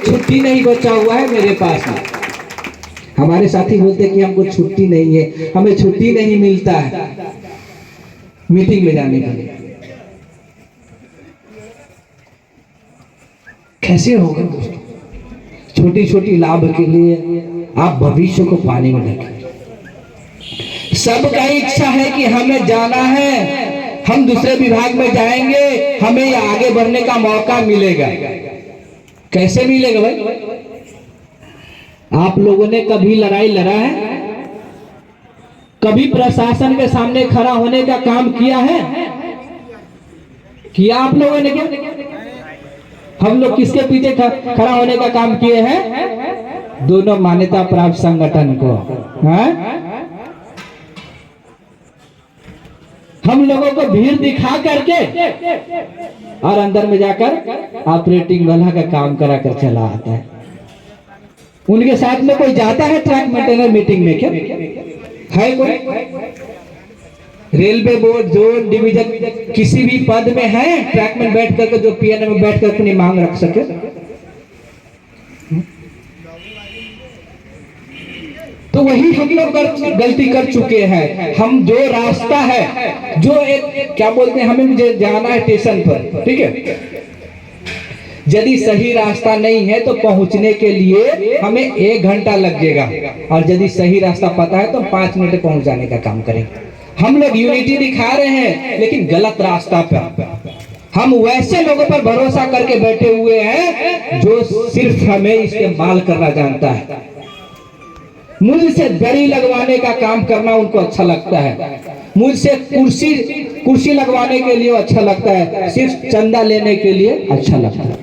छुट्टी नहीं बचा हुआ है मेरे पास में। हमारे साथी बोलते हैं कि हमको छुट्टी नहीं है, हमें छुट्टी नहीं मिलता है मीटिंग में जाने के लिए। कैसे होगा दोस्तों? छोटी छोटी लाभ के लिए आप भविष्य को पानी में रखें। सबका इच्छा है कि हमें जाना है, हम दूसरे विभाग में जाएंगे, हमें आगे बढ़ने का मौका मिलेगा। कैसे मिलेगा भाई? आप लोगों ने कभी लड़ाई लड़ा है? कभी प्रशासन के सामने खड़ा होने का काम किया है? किया आप लोगों ने क्या? हम लोग किसके पीछे खड़ा होने का काम किए हैं? दोनों मान्यता प्राप्त संगठन को। हम लोगों को भीड़ दिखा करके और अंदर में जाकर ऑपरेटिंग वाला का काम करा कर चला आता है। उनके साथ में कोई जाता है ट्रैक मेंटेनर मीटिंग में? क्या है कोई? रेलवे बोर्ड जोन डिवीजन किसी भी पद में है ट्रैक में बैठ करके जो पीएन में बैठ कर अपनी मांग रख सके? तो वही हम लोग गलती कर चुके हैं। हम जो रास्ता है, जो एक क्या बोलते हैं, हमें मुझे जाना है स्टेशन पर, ठीक है, यदि सही रास्ता नहीं है तो पहुंचने के लिए हमें 1 घंटा लगेगा, और यदि सही रास्ता पता है तो 5 मिनट में पहुंच जाने का काम करेंगे। हम लोग यूनिटी दिखा रहे हैं लेकिन गलत रास्ता पर। हम वैसे लोगों पर भरोसा करके बैठे हुए हैं जो सिर्फ हमें इस्तेमाल करना जानता है। मुझसे दरी लगवाने का काम करना उनको अच्छा लगता है, मुझसे कुर्सी लगवाने के लिए अच्छा लगता है, सिर्फ चंदा लेने के लिए अच्छा लगता है।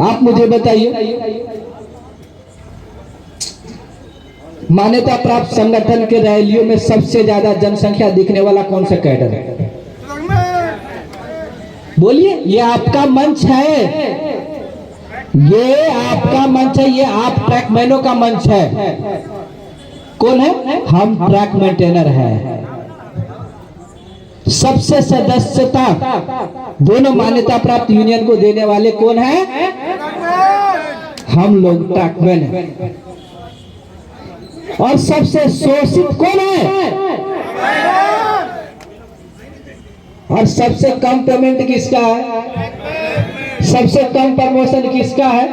आप मुझे बताइए, मान्यता प्राप्त संगठन के रैलियों में सबसे ज्यादा जनसंख्या दिखने वाला कौन सा कैडर है? बोलिए। ये आपका मंच है, ये आपका मंच है, ये आप ट्रैकमैनों का मंच है। कौन है? हम ट्रैक मेंटेनर है। सबसे सदस्यता दोनों मान्यता प्राप्त यूनियन को देने वाले कौन है? हम लोग ट्रैकमैन है। और सबसे शोषित कौन है? और सबसे कम पेमेंट किसका है? सबसे कम प्रमोशन किसका है?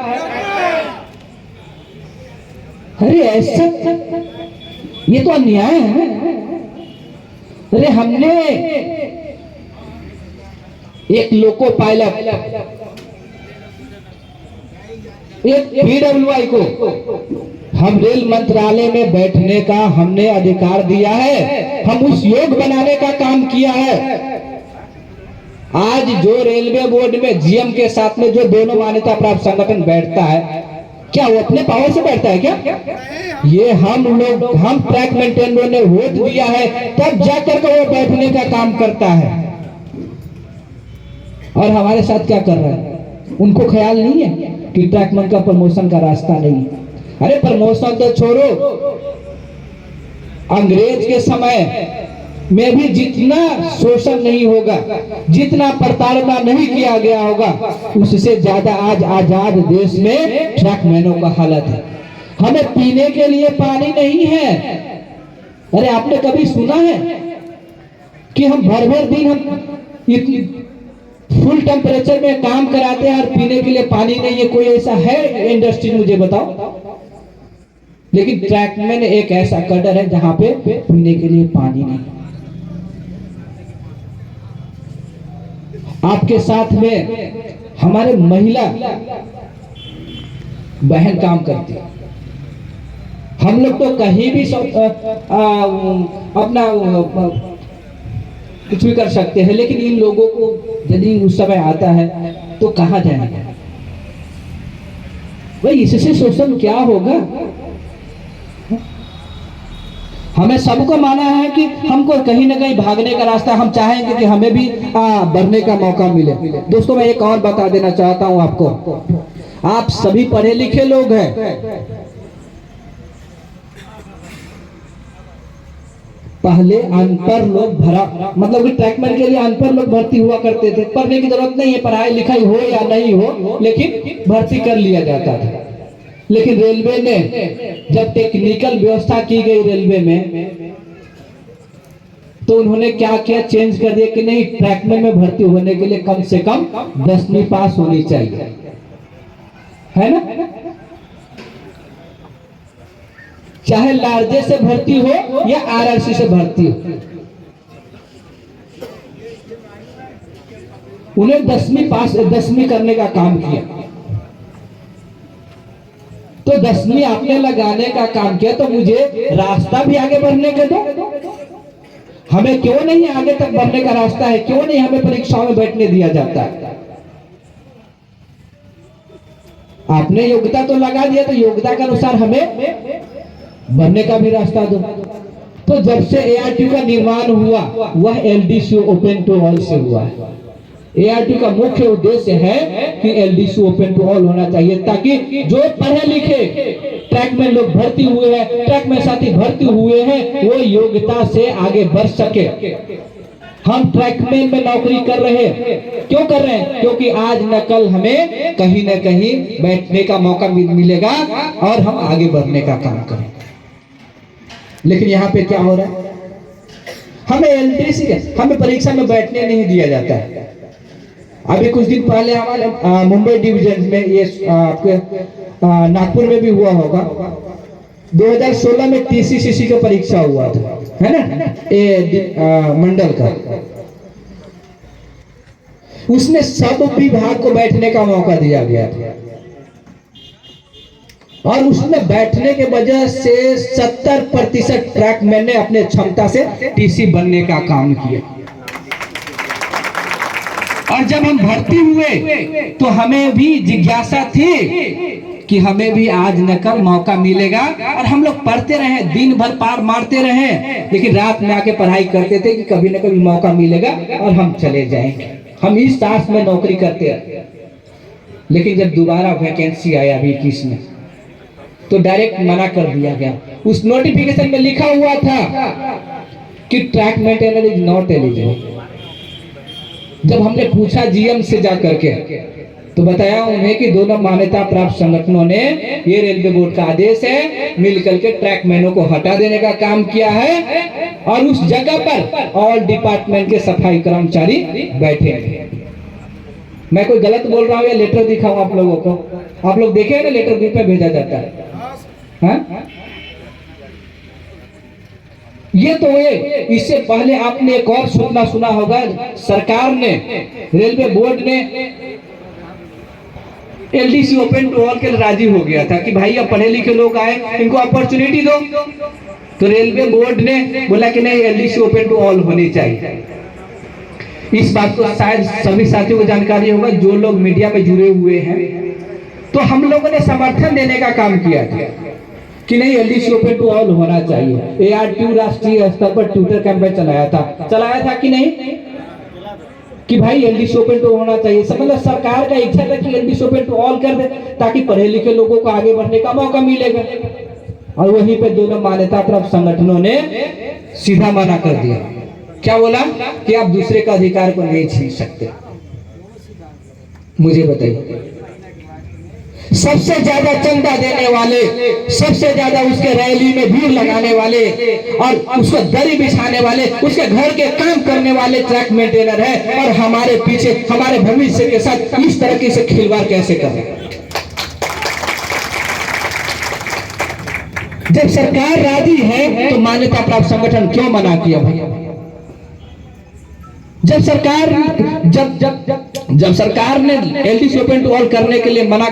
अरे ऐसा, ये तो अन्याय है। अरे हमने एक लोको पायलट, एक PWI को हम रेल मंत्रालय में बैठने का हमने अधिकार दिया है, हम उस योग बनाने का काम किया है। आज जो रेलवे बोर्ड में जीएम के साथ में जो दोनों मान्यता प्राप्त संगठन बैठता है, क्या वो अपने पावर से बैठता है क्या? ये हम लोग, हम ट्रैक मेंटेनरों ने वोट दिया है, तब जाकर के वो बैठने का काम करता है। और हमारे साथ क्या कर रहा है? उनको ख्याल नहीं है कि ट्रैकमैन का प्रमोशन का रास्ता नहीं है। अरे प्रमोशन तो छोड़ो, अंग्रेज के समय में भी जितना शोषण नहीं होगा, जितना प्रताड़ना नहीं किया गया होगा, उससे ज्यादा आज आजाद देश में ट्रैकमैनों का हालत है। हमें पीने के लिए पानी नहीं है। अरे आपने कभी सुना है कि हम भर भर दिन हम फुल टेम्परेचर में काम कराते हैं और पीने के लिए पानी नहीं है? कोई ऐसा है इंडस्ट्री? मुझे बताओ। लेकिन ट्रैकमैन एक ऐसा कैडर है जहां पे पीने के लिए पानी नहीं। आपके साथ में हमारे महिला बहन काम करती है। हम लोग तो कहीं भी अपना कुछ भी कर सकते हैं, लेकिन इन लोगों को यदि उस समय आता है तो कहाँ जाएंगे भाई? इससे शोषण क्या होगा? हमें सबको माना है कि हमको कहीं ना कहीं भागने का रास्ता, हम चाहेंगे कि हमें भी बढ़ने का मौका मिले। दोस्तों मैं एक और बता देना चाहता हूं आपको, आप सभी पढ़े लिखे लोग हैं, पहले अनपढ़ लोग भरा, मतलब कि ट्रैकमैन के लिए अनपढ़ लोग भर्ती हुआ करते थे। पढ़ने की जरूरत नहीं है, पढ़ाई लिखाई हो या नहीं हो, लेकिन भर्ती कर लिया जाता था। लेकिन रेलवे ने जब टेक्निकल व्यवस्था की गई रेलवे में, तो उन्होंने क्या किया, चेंज कर दिया कि नहीं, ट्रैकमैन में भर्ती होने के लिए कम से कम 10वीं पास होनी चाहिए, है ना। चाहे लार्जे से भर्ती हो या आरआरसी से भर्ती हो, उन्हें 10वीं करने का काम किया। तो 10वीं आपने लगाने का काम किया, तो मुझे रास्ता भी आगे बढ़ने का दो। हमें क्यों नहीं आगे तक बढ़ने का रास्ता है, क्यों नहीं हमें परीक्षाओं में बैठने दिया जाता है। आपने योग्यता तो लगा दिया, तो योग्यता के अनुसार हमें बढ़ने का भी रास्ता दो। तो जब से एआरटी का निर्माण हुआ, वह एलडीसी ओपन टू ऑल से हुआ है। एआरटी का मुख्य उद्देश्य है कि एलडीसी ओपन टू ऑल होना चाहिए, ताकि जो पढ़े लिखे ट्रैकमैन लोग भर्ती हुए हैं, ट्रैकमैन साथी भर्ती हुए हैं, वो योग्यता से आगे बढ़ सके। हम ट्रैकमैन में नौकरी कर रहे हैं, क्यों कर रहे हैं? क्योंकि आज न कल हमें कहीं न कहीं बैठने का मौका मिलेगा और हम आगे बढ़ने का काम करेंगे। लेकिन यहाँ पे क्या हो रहा है, हमें एलडीसी, हमें परीक्षा में बैठने नहीं दिया जाता है। अभी कुछ दिन पहले हमारे मुंबई डिवीजन में, ये आपके नागपुर में भी हुआ होगा, 2016 में टीसीसीसी का परीक्षा हुआ था, है ना, मंडल का। उसमें सब विभाग को बैठने का मौका दिया गया था, और उसमें बैठने के वजह से 70% ट्रैकमैन ने अपने क्षमता से टीसी बनने का काम किया। और जब हम भर्ती हुए तो हमें भी जिज्ञासा थी कि हमें भी आज न कल मौका मिलेगा, और हम लोग पढ़ते रहे, दिन भर पार मारते रहे, लेकिन रात में आके पढ़ाई करते थे कि कभी न कभी मौका मिलेगा और हम चले जाएंगे। हम इस आस में नौकरी करते रहे। लेकिन जब दोबारा वैकेंसी आया अभी 21 में, तो डायरेक्ट मना कर दिया गया। उस नोटिफिकेशन में लिखा हुआ था कि trackman trainer is not eligible. जब हमने पूछा जीएम से जाकर के, तो बताया उन्हें कि दोनों मान्यता प्राप्त संगठनों ने, ये रेलवे बोर्ड का आदेश है, मिलकर के ट्रैकमैनों को हटा देने का काम किया है, और उस जगह पर ऑल डिपार्टमेंट के सफाई कर्मचारी बैठे हैं। मैं कोई गलत बोल रहा हूँ या लेटर दिखाऊं आप लोगों को? आप लोग देखे ना, लेटर ग्रुप में भेजा जाता है। हाँ? ये तो है। इससे पहले आपने एक और सूचना सुना होगा, सरकार ने, रेलवे बोर्ड ने एलडीसी ओपन टू ऑल के लिए राजी हो गया था कि भाई अब पढ़े लिखे लोग आए, इनको अपॉर्चुनिटी दो। तो रेलवे बोर्ड ने बोला कि नहीं, एलडीसी ओपन टू ऑल होनी चाहिए। इस बात को शायद सभी साथियों को जानकारी होगा जो लोग मीडिया में जुड़े हुए हैं। तो हम लोगों ने समर्थन देने का काम किया था कि नहीं, एलडीसी ओपन टू ऑल होना चाहिए। एआरटी राष्ट्रीय स्तर पर ट्विटर कैंपेन चलाया था कि नहीं, कि भाई एलडीसी ओपन टू होना चाहिए। मतलब सरकार का इच्छा था कि एलडीसी ओपन टू ऑल कर दे, ताकि पढ़े लिखे लोगों को आगे बढ़ने का मौका मिलेगा। और वहीं पे दोनों मान्यता प्राप्त संगठनों ने सीधा मना कर दिया। क्या बोला कि आप दूसरे का अधिकार को नहीं छीन सकते। मुझे बताइए, सबसे ज्यादा चंदा देने वाले, सबसे ज्यादा उसके रैली में भीड़ लगाने वाले और उसको दरी बिछाने वाले, उसके घर के काम करने वाले ट्रैक मेंटेनर है, और हमारे पीछे हमारे भविष्य के साथ इस तरह से खिलवाड़ कैसे कर रहे हैं? जब सरकार राजी है तो मान्यता प्राप्त संगठन क्यों मना किया भैया? जब सरकार ने एलडीसी ओपन टू ऑल करने के लिए मना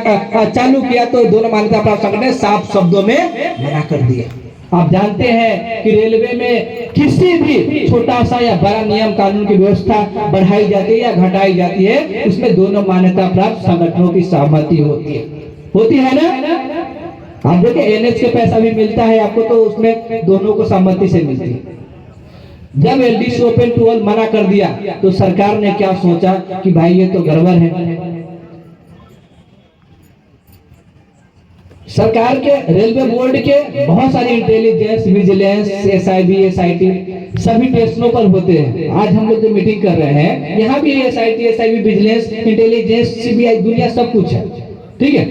चालू किया, तो दोनों मान्यता प्राप्त संगठन ने साफ शब्दों में मना कर दिया। आप जानते हैं कि रेलवे में किसी भी छोटा सा या बड़ा नियम कानून की व्यवस्था बढ़ाई जाती है या घटाई जाती है, उसमें दोनों मान्यता प्राप्त संगठनों की सहमति होती है ना। आप देखिए, एनएच के पैसा भी मिलता है आपको, तो उसमें दोनों को सहमति से मिलती है। जब एलडीसी ओपन टू ऑल मना कर दिया, तो सरकार ने क्या सोचा कि भाई ये तो गड़बड़ है। सरकार के, रेलवे बोर्ड के बहुत सारी इंटेलिजेंस, विजिलेंस, एसआईबी, एसआईटी सभी स्टेशनों पर होते हैं। आज हम लोग जो मीटिंग कर रहे हैं यहाँ भी SIT SIB vigilance intelligence CBI दुनिया सब कुछ है, ठीक है।